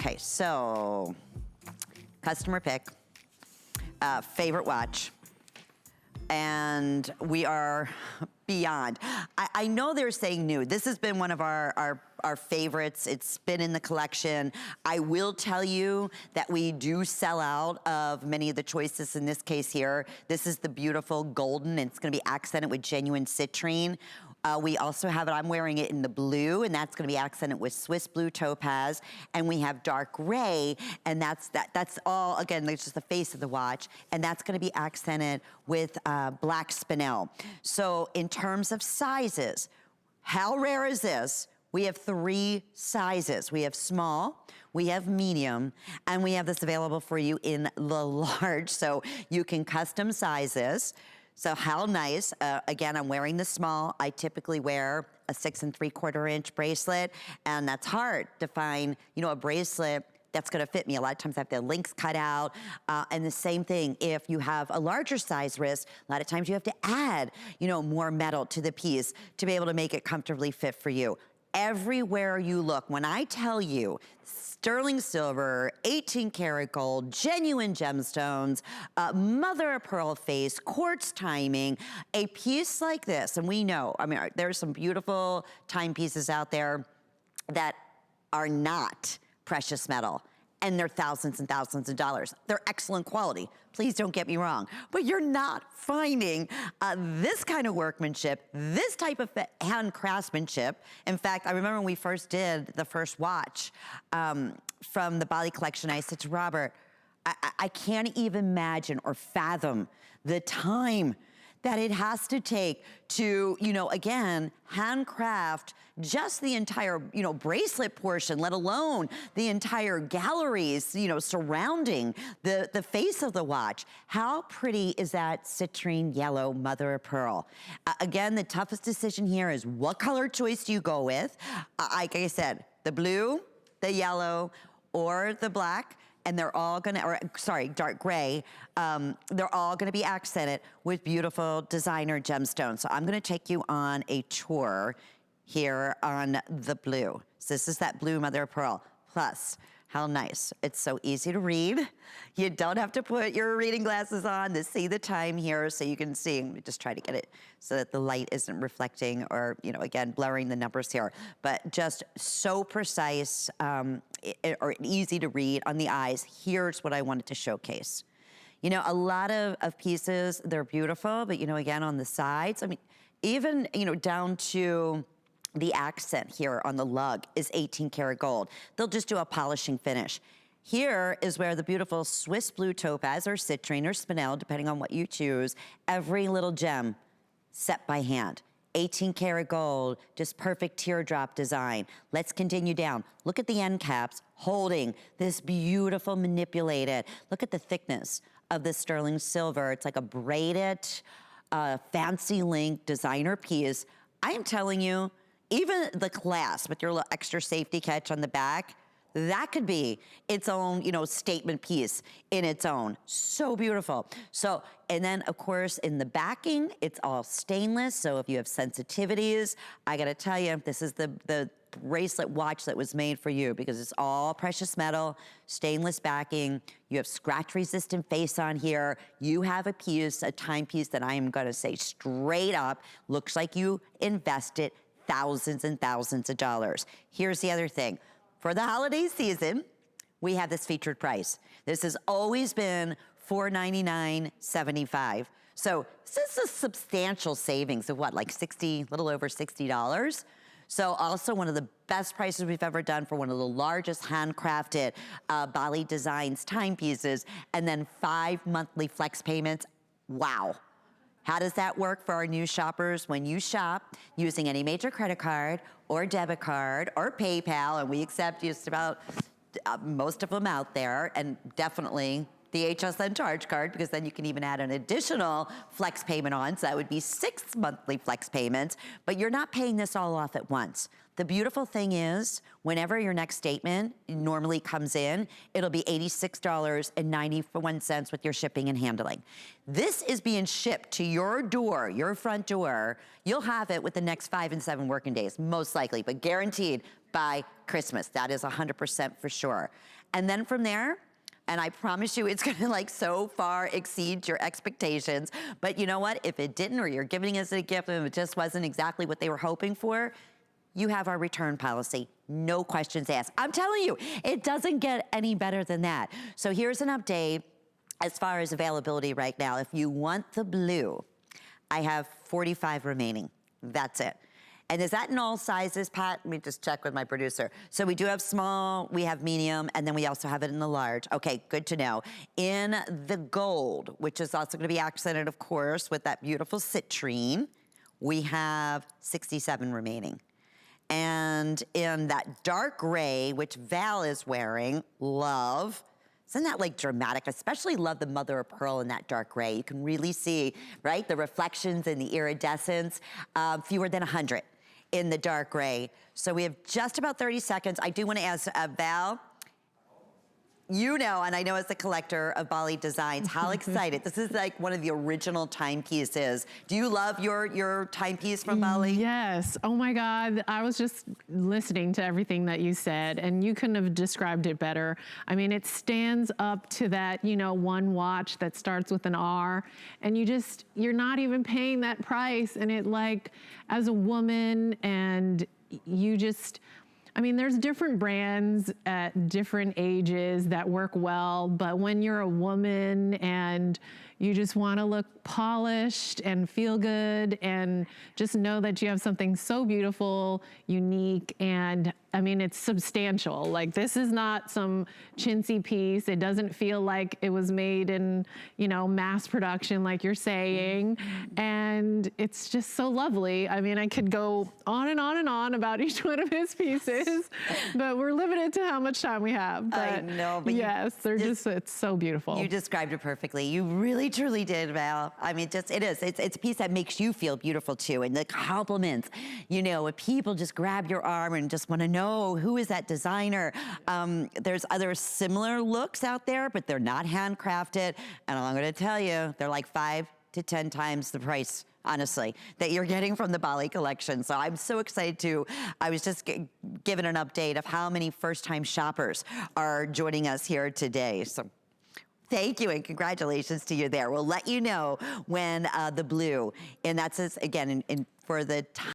Okay, so customer pick, favorite watch, and we are beyond. I know they're saying new. This has been one of our favorites. It's been in the collection. I will tell you that we do sell out of many of the choices in this case here. This is the beautiful golden, and it's gonna be accented with genuine citrine. We also have it, I'm wearing it in the blue, and that's gonna be accented with Swiss blue topaz, and we have dark gray, and that's all, again, that's just the face of the watch, and that's gonna be accented with black spinel. So in terms of sizes, how rare is this? We have 3 sizes. We have small, we have medium, and we have this available for you in the large, so you can custom size this. So how nice. Again, I'm wearing the small. I typically wear a 6 3/4 inch bracelet, and that's hard to find, you know, a bracelet that's gonna fit me. A lot of times I have the links cut out. And the same thing, if you have a larger size wrist, a lot of times you have to add, you know, more metal to the piece to be able to make it comfortably fit for you. Everywhere you look, when I tell you sterling silver, 18 karat gold, genuine gemstones, mother of pearl face, quartz timing, a piece like this, and we know, I mean, there's some beautiful timepieces out there that are not precious metal, and they're thousands and thousands of dollars. They're excellent quality, please don't get me wrong, but you're not finding this kind of workmanship, this type of hand craftsmanship. In fact, I remember when we first did the first watch from the Bali collection, I said to Robert, I can't even imagine or fathom the time that it has to take to, you know, again, handcraft just the entire, you know, bracelet portion, let alone the entire galleries, you know, surrounding the face of the watch. How pretty is that citrine yellow mother of pearl? Again, the toughest decision here is what color choice do you go with? Like I said, the blue, the yellow, or the black. And they're all gonna, or sorry, dark gray, they're all gonna be accented with beautiful designer gemstones. So I'm gonna take you on a tour here on the blue. So this is that blue mother of pearl. Plus, how nice. It's so easy to read. You don't have to put your reading glasses on to see the time here so you can see. Let me just try to get it so that the light isn't reflecting or, you know, again, blurring the numbers here. But just so precise or easy to read on the eyes. Here's what I wanted to showcase. You know, a lot of pieces, they're beautiful, but, you know, again, on the sides, I mean, even, you know, down to the accent here on the lug is 18 karat gold. They'll just do a polishing finish. Here is where the beautiful Swiss blue topaz or citrine or spinel, depending on what you choose, every little gem set by hand. 18 karat gold, just perfect teardrop design. Let's continue down. Look at the end caps holding this beautiful manipulated. Look at the thickness of this sterling silver. It's like a braided, fancy link designer piece. I am telling you, even the clasp with your little extra safety catch on the back, that could be its own, you know, statement piece in its own. So beautiful. So, and then of course in the backing, it's all stainless. So if you have sensitivities, I gotta tell you, this is the bracelet watch that was made for you because it's all precious metal, stainless backing. You have scratch resistant face on here. You have a piece, a timepiece that I am gonna say straight up, looks like you invested thousands and thousands of dollars. Here's the other thing. For the holiday season, we have this featured price. This has always been $499.75. So this is a substantial savings of what, like 60, a little over $60. So also one of the best prices we've ever done for one of the largest handcrafted Bali Designs timepieces, and then 5 monthly flex payments. Wow. How does that work for our new shoppers? When you shop using any major credit card or debit card or PayPal, and we accept just about most of them out there, and definitely the HSN charge card, because then you can even add an additional flex payment on, so that would be 6 monthly flex payments, but you're not paying this all off at once. The beautiful thing is, whenever your next statement normally comes in, it'll be $86.91 with your shipping and handling. This is being shipped to your door, your front door. You'll have it with the next 5 and 7 working days, most likely, but guaranteed by Christmas. That is 100% for sure. And then from there, and I promise you it's gonna like so far exceed your expectations, but you know what? If it didn't, or you're giving us a gift and it just wasn't exactly what they were hoping for, you have our return policy, no questions asked. I'm telling you, it doesn't get any better than that. So here's an update as far as availability right now. If you want the blue, I have 45 remaining, that's it. And is that in all sizes, Pat? Let me just check with my producer. So we do have small, we have medium, and then we also have it in the large. Okay, good to know. In the gold, which is also gonna be accented, of course, with that beautiful citrine, we have 67 remaining. And in that dark gray, which Val is wearing, love. Isn't that like dramatic? Especially love the mother of pearl in that dark gray. You can really see, right, the reflections and the iridescence. Fewer than 100 in the dark gray. So we have just about 30 seconds. I do want to ask Val, you know, and I know as the collector of Bali designs, how excited. This is like one of the original timepieces. Do you love your timepiece from Bali? Yes, oh my God. I was just listening to everything that you said and you couldn't have described it better. I mean, it stands up to that, you know, one watch that starts with an R and you're not even paying that price. And it like, as a woman and you just, I mean, there's different brands at different ages that work well, but when you're a woman and you just want to look polished and feel good and just know that you have something so beautiful, unique, and I mean, it's substantial. Like this is not some chintzy piece. It doesn't feel like it was made in, you know, mass production like you're saying. And it's just so lovely. I mean, I could go on and on and on about each one of his pieces, but we're limited to how much time we have. But I know, but yes, they're just, it's so beautiful. You described it perfectly. You really, truly did, Val. I mean, just, it's a piece that makes you feel beautiful too. And the compliments, you know, when people just grab your arm and just want to know who is that designer. There's other similar looks out there, but they're not handcrafted. And I'm going to tell you, they're like 5 to 10 times the price, honestly, that you're getting from the Bali collection. So I'm so excited to, I was just given an update of how many first-time shoppers are joining us here today. So thank you and congratulations to you there. We'll let you know when the blue, and that's again for the time.